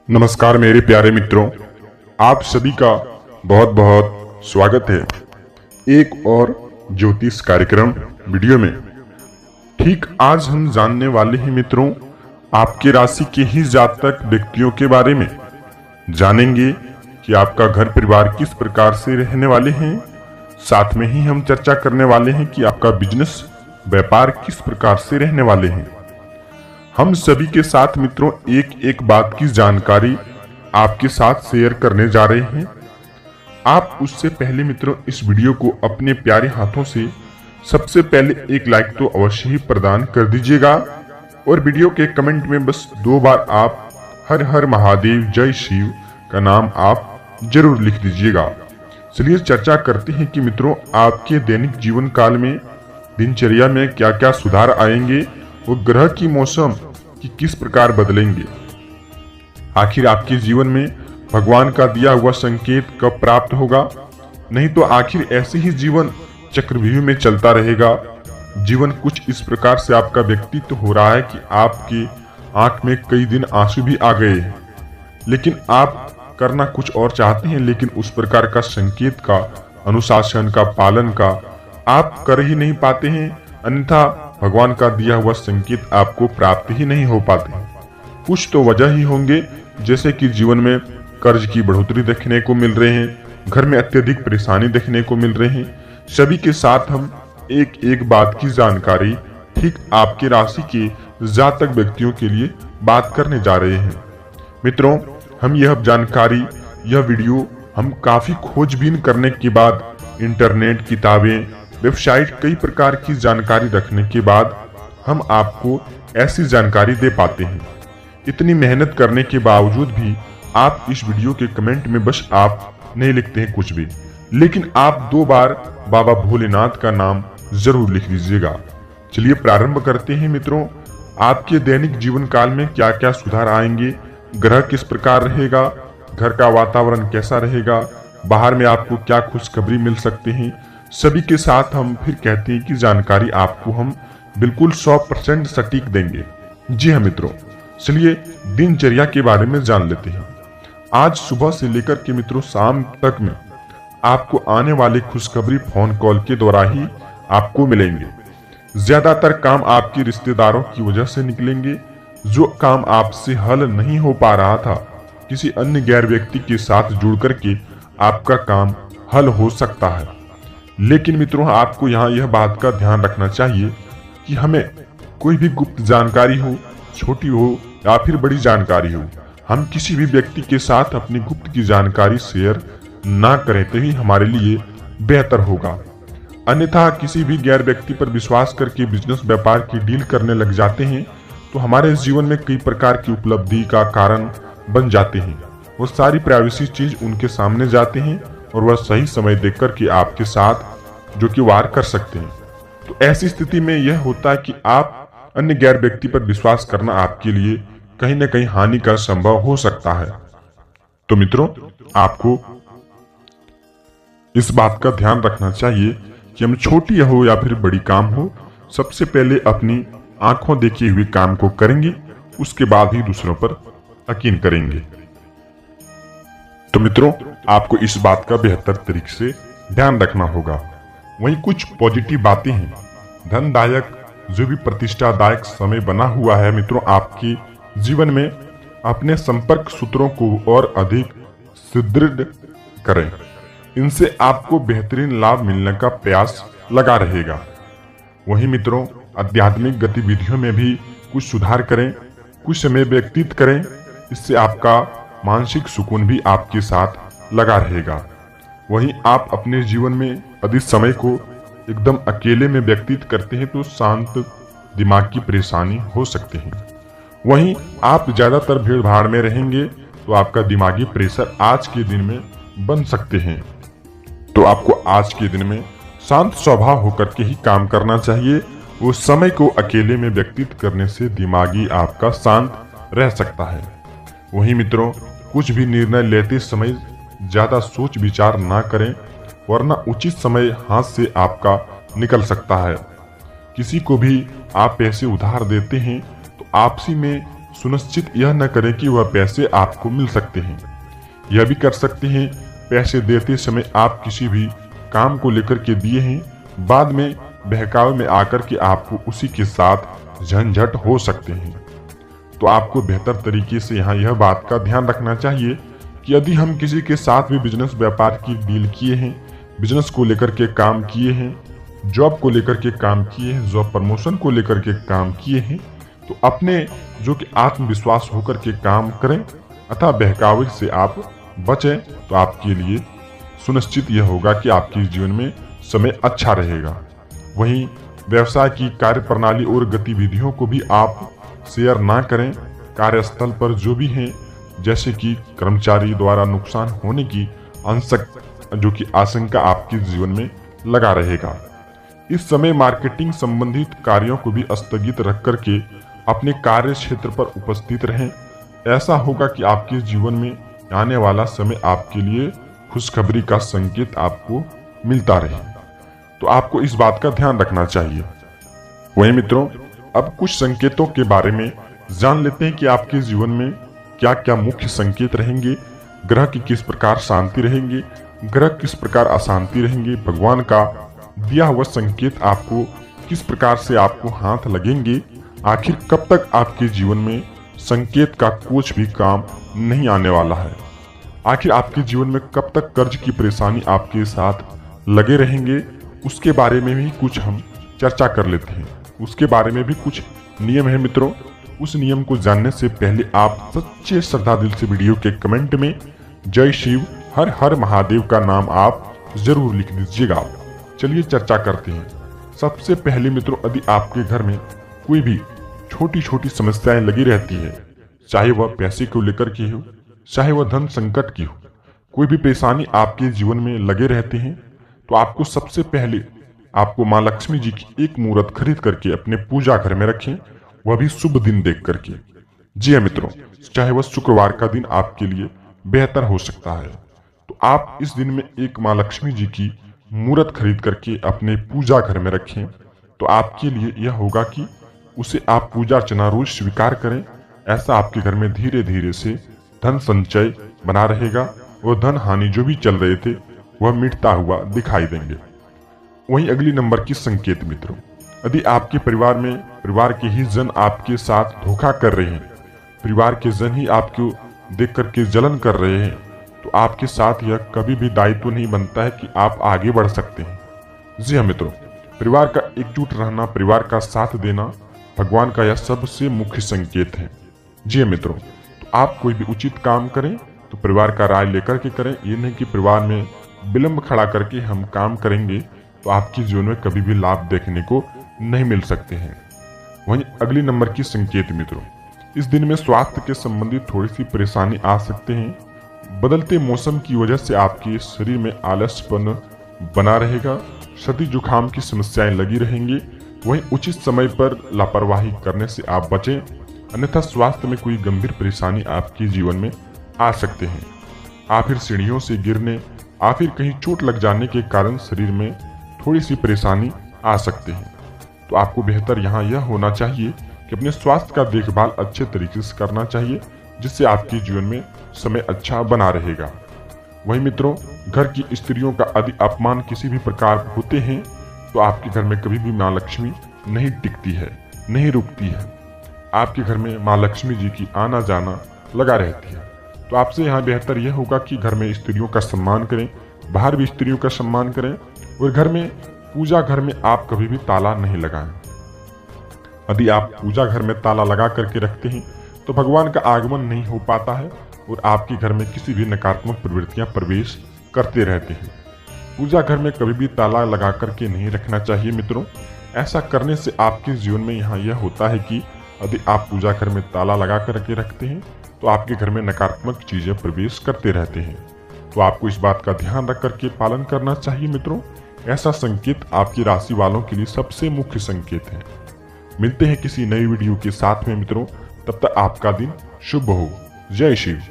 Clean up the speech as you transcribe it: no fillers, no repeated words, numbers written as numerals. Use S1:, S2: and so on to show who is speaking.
S1: नमस्कार मेरे प्यारे मित्रों, आप सभी का बहुत बहुत स्वागत है एक और ज्योतिष कार्यक्रम वीडियो में। ठीक आज हम जानने वाले हैं मित्रों, आपके राशि के ही जातक व्यक्तियों के बारे में जानेंगे कि आपका घर परिवार किस प्रकार से रहने वाले हैं। साथ में ही हम चर्चा करने वाले हैं कि आपका बिजनेस व्यापार किस प्रकार से रहने वाले हैं। हम सभी के साथ मित्रों एक एक बात की जानकारी आपके साथ शेयर करने जा रहे हैं। आप उससे पहले मित्रों इस वीडियो को अपने प्यारे हाथों से सबसे पहले एक लाइक तो अवश्य ही प्रदान कर दीजिएगा और वीडियो के कमेंट में बस 2 बार आप हर हर महादेव जय शिव का नाम आप जरूर लिख दीजिएगा। चलिए चर्चा करते हैं कि मित्रों आपके दैनिक जीवन काल में दिनचर्या में क्या क्या सुधार आएंगे और ग्रह की मौसम कि किस प्रकार बदलेंगे। आखिर आपके जीवन में भगवान का दिया हुआ संकेत कब प्राप्त होगा, नहीं तो आखिर ऐसे ही जीवन चक्रव्यूह में चलता रहेगा। जीवन कुछ इस प्रकार से आपका व्यक्तित्व हो रहा है कि आपके आंख में कई दिन आंसू भी आ गए हैं, लेकिन आप करना कुछ और चाहते हैं, लेकिन उस प्रकार का संकेत का अनुशासन का पालन का आप कर ही नहीं पाते हैं। अन्यथा भगवान का दिया हुआ संकेत आपको प्राप्त ही नहीं हो पाते। कुछ तो वजह ही होंगे, जैसे कि जीवन में कर्ज की बढ़ोतरी देखने को मिल रहे हैं, घर में अत्यधिक परेशानी देखने को मिल रहे हैं। सभी के साथ हम एक एक बात की जानकारी ठीक आपके राशि के जातक व्यक्तियों के लिए बात करने जा रहे हैं। मित्रों हम यह जानकारी यह वीडियो हम काफी खोजबीन करने के बाद इंटरनेट किताबें वेबसाइट कई प्रकार की जानकारी रखने के बाद हम आपको ऐसी जानकारी दे पाते हैं। इतनी मेहनत करने के बावजूद भी आप इस वीडियो के कमेंट में बस आप नहीं लिखते हैं कुछ भी, लेकिन आप 2 बार बाबा भोलेनाथ का नाम जरूर लिख दीजिएगा। चलिए प्रारंभ करते हैं मित्रों, आपके दैनिक जीवन काल में क्या क्या सुधार आएंगे, ग्रह किस प्रकार रहेगा, घर का वातावरण कैसा रहेगा, बाहर में आपको क्या खुशखबरी मिल सकते हैं, सभी के साथ हम फिर कहते हैं कि जानकारी आपको हम बिल्कुल 100% सटीक देंगे। जी हाँ मित्रों, चलिए दिनचर्या के बारे में जान लेते हैं। आज सुबह से लेकर के मित्रों शाम तक में आपको आने वाली खुशखबरी फोन कॉल के द्वारा ही आपको मिलेंगे। ज्यादातर काम आपके रिश्तेदारों की वजह से निकलेंगे। जो काम आपसे हल नहीं हो पा रहा था, किसी अन्य गैर व्यक्ति के साथ जुड़ करके आपका काम हल हो सकता है। लेकिन मित्रों आपको यहाँ यह बात का ध्यान रखना चाहिए कि हमें कोई भी गुप्त जानकारी हो, छोटी हो या फिर बड़ी जानकारी हो, हम किसी भी व्यक्ति के साथ अपनी गुप्त की जानकारी शेयर ना करें तो ही हमारे लिए बेहतर होगा। अन्यथा किसी भी गैर व्यक्ति पर विश्वास करके बिजनेस व्यापार की डील करने लग जाते हैं तो हमारे जीवन में कई प्रकार की उपलब्धि का कारण बन जाते हैं। वो सारी प्राइवेसी चीज उनके सामने जाते हैं और वह सही समय देखकर के आपके साथ जो कि वार कर सकते हैं। तो ऐसी स्थिति में यह होता है कि आप अन्य गैर व्यक्ति पर विश्वास करना आपके लिए कहीं न कहीं हानि का संभव हो सकता है। तो मित्रों आपको इस बात का ध्यान रखना चाहिए कि हम छोटी हो या फिर बड़ी काम हो, सबसे पहले अपनी आंखों देखे हुए काम को करेंगे, उसके बाद ही दूसरों पर यकीन करेंगे। तो मित्रों आपको इस बात का बेहतर तरीके से ध्यान रखना होगा। वहीं कुछ पॉजिटिव बातें हैं। धनदायक जो भी प्रतिष्ठादायक समय बना हुआ है मित्रों, आपके जीवन में अपने संपर्क सूत्रों को और अधिक सुदृढ़ करें। इनसे आपको बेहतरीन लाभ मिलने का प्रयास लगा रहेगा। वहीं मित्रों आध्यात्मिक गतिविधियों में भी कुछ सुधार करें, कुछ समय व्यतीत करें, इससे आपका मानसिक सुकून भी आपके साथ लगा रहेगा। वहीं आप अपने जीवन में अधिक समय को एकदम अकेले में व्यतीत करते हैं तो शांत दिमाग की परेशानी हो सकते हैं। वहीं आप ज्यादातर भीड़ भाड़ में रहेंगे तो आपका दिमागी प्रेशर आज के दिन में बन सकते हैं। तो आपको आज के दिन में शांत स्वभाव होकर के ही काम करना चाहिए। वो समय को अकेले में व्यतीत करने से दिमागी आपका शांत रह सकता है। वहीं मित्रों कुछ भी निर्णय लेते समय ज्यादा सोच विचार ना करें, वरना उचित समय हाथ से आपका निकल सकता है। किसी को भी आप पैसे उधार देते हैं तो आपसी में सुनिश्चित यह न करें कि वह पैसे आपको मिल सकते हैं। यह भी कर सकते हैं पैसे देते समय आप किसी भी काम को लेकर के दिए हैं, बाद में बहकावे में आकर के आपको उसी के साथ झंझट हो सकते हैं। तो आपको बेहतर तरीके से यहाँ यह बात का ध्यान रखना चाहिए कि यदि हम किसी के साथ भी बिजनेस व्यापार की डील किए हैं, बिजनेस को लेकर के काम किए हैं, जॉब को लेकर के काम किए हैं, जॉब प्रमोशन को लेकर के काम किए हैं, तो अपने जो कि आत्मविश्वास होकर के काम करें अतः बहकावे से आप बचें। तो आपके लिए सुनिश्चित यह होगा कि आपके जीवन में समय अच्छा रहेगा। वहीं व्यवसाय की कार्य प्रणाली और गतिविधियों को भी आप शेयर ना करें। कार्यस्थल पर जो भी हैं, जैसे कि कर्मचारी द्वारा नुकसान होने की आशंका आपके जीवन में लगा रहेगा। इस समय मार्केटिंग संबंधित कार्यों को भी स्थगित रख करके अपने कार्य क्षेत्र पर उपस्थित रहें। ऐसा होगा कि आपके जीवन में आने वाला समय आपके लिए खुशखबरी का संकेत आपको मिलता रहे। तो आपको इस बात का ध्यान रखना चाहिए। वहीं मित्रों, अब कुछ संकेतों के बारे में जान लेते हैं कि आपके जीवन में क्या क्या मुख्य संकेत रहेंगे, ग्रह की किस प्रकार शांति रहेंगे, ग्रह किस प्रकार अशांति रहेंगे, भगवान का दिया हुआ संकेत आपको किस प्रकार से आपको हाथ लगेंगे, आखिर कब तक आपके जीवन में संकेत का कुछ भी काम नहीं आने वाला है, आखिर आपके जीवन में कब तक कर्ज की परेशानी आपके साथ लगे रहेंगे, उसके बारे में भी कुछ हम चर्चा कर लेते हैं। उसके बारे में भी कुछ नियम है मित्रों। उस नियम को जानने से पहले आप सच्चे श्रद्धा दिल से वीडियो के कमेंट में जय शिव हर हर महादेव का नाम आप जरूर लिख दीजिएगा। चलिए चर्चा करते हैं। सबसे पहले मित्रों, यदि आपके घर में कोई भी छोटी छोटी समस्याएं लगी रहती है, चाहे वह पैसे को लेकर के हो, चाहे वह धन संकट की हो, कोई भी परेशानी आपके जीवन में लगे रहते हैं, तो आपको सबसे पहले आपको माँ लक्ष्मी जी की एक मूर्त खरीद करके अपने पूजा घर में रखें, वह भी शुभ दिन देख करके। जी हाँ मित्रों, चाहे वह शुक्रवार का दिन आपके लिए बेहतर हो सकता है। तो आप इस दिन में एक माँ लक्ष्मी जी की मूर्त खरीद करके अपने पूजा घर में रखें। तो आपके लिए यह होगा कि उसे आप पूजा अर्चना रोज स्वीकार करें। ऐसा आपके घर में धीरे धीरे से धन संचय बना रहेगा और धन हानि जो भी चल रहे थे वह मिटता हुआ दिखाई देंगे। वहीं अगली नंबर की संकेत मित्रों, यदि आपके परिवार में परिवार के ही जन आपके साथ धोखा कर रहे हैं, परिवार के जन ही आपको देख करके जलन कर रहे हैं, तो आपके साथ यह कभी भी दायित्व नहीं बनता है कि आप आगे बढ़ सकते हैं। जी हाँ मित्रों, परिवार का एकजुट रहना, परिवार का साथ देना भगवान का यह सबसे मुख्य संकेत है। जी हाँ मित्रों, तो आप कोई भी उचित काम करें तो परिवार का राय लेकर के करें। ये नहीं कि परिवार में विलंब खड़ा करके हम काम करेंगे तो आपके जीवन में कभी भी लाभ देखने को नहीं मिल सकते हैं। वहीं अगली नंबर की संकेत मित्रों, इस दिन में स्वास्थ्य के संबंधित थोड़ी सी परेशानी आ सकते हैं। बदलते मौसम की वजह से आपके शरीर में आलस्यपन बना रहेगा, सर्दी जुकाम की समस्याएं लगी रहेंगी। वहीं उचित समय पर लापरवाही करने से आप बचें, अन्यथा स्वास्थ्य में कोई गंभीर परेशानी आपके जीवन में आ सकते हैं। आप फिर सीढ़ियों से गिरने या फिर कहीं चोट लग जाने के कारण शरीर में थोड़ी सी परेशानी आ सकते हैं। तो आपको बेहतर यहाँ यह होना चाहिए कि अपने स्वास्थ्य का देखभाल अच्छे तरीके से करना चाहिए, जिससे आपके जीवन में समय अच्छा बना रहेगा। वहीं मित्रों, घर की स्त्रियों का यदि अपमान किसी भी प्रकार होते हैं तो आपके घर में कभी भी माँ लक्ष्मी नहीं टिकती है, नहीं रुकती है। आपके घर में माँ लक्ष्मी जी की आना जाना लगा रहती है। तो आपसे यहाँ बेहतर यह होगा कि घर में स्त्रियों का सम्मान करें, बाहर भी स्त्रियों का सम्मान करें, और घर में पूजा घर में आप कभी भी ताला नहीं लगाएं। यदि आप पूजा घर में ताला लगा करके रखते हैं तो भगवान का आगमन नहीं हो पाता है और आपके घर में किसी भी नकारात्मक प्रवृत्तियां प्रवेश करते रहते हैं। पूजा घर में कभी भी ताला लगा करके नहीं रखना चाहिए मित्रों। ऐसा करने से आपके जीवन में यहाँ यह होता है कि यदि आप पूजा घर में ताला लगा करके रखते हैं तो आपके घर में नकारात्मक चीजें प्रवेश करते रहते हैं। तो आपको इस बात का ध्यान रख करके पालन करना चाहिए मित्रों। ऐसा संकेत आपकी राशि वालों के लिए सबसे मुख्य संकेत है। मिलते हैं किसी नई वीडियो के साथ में मित्रों, तब तक आपका दिन शुभ हो। जय शिव।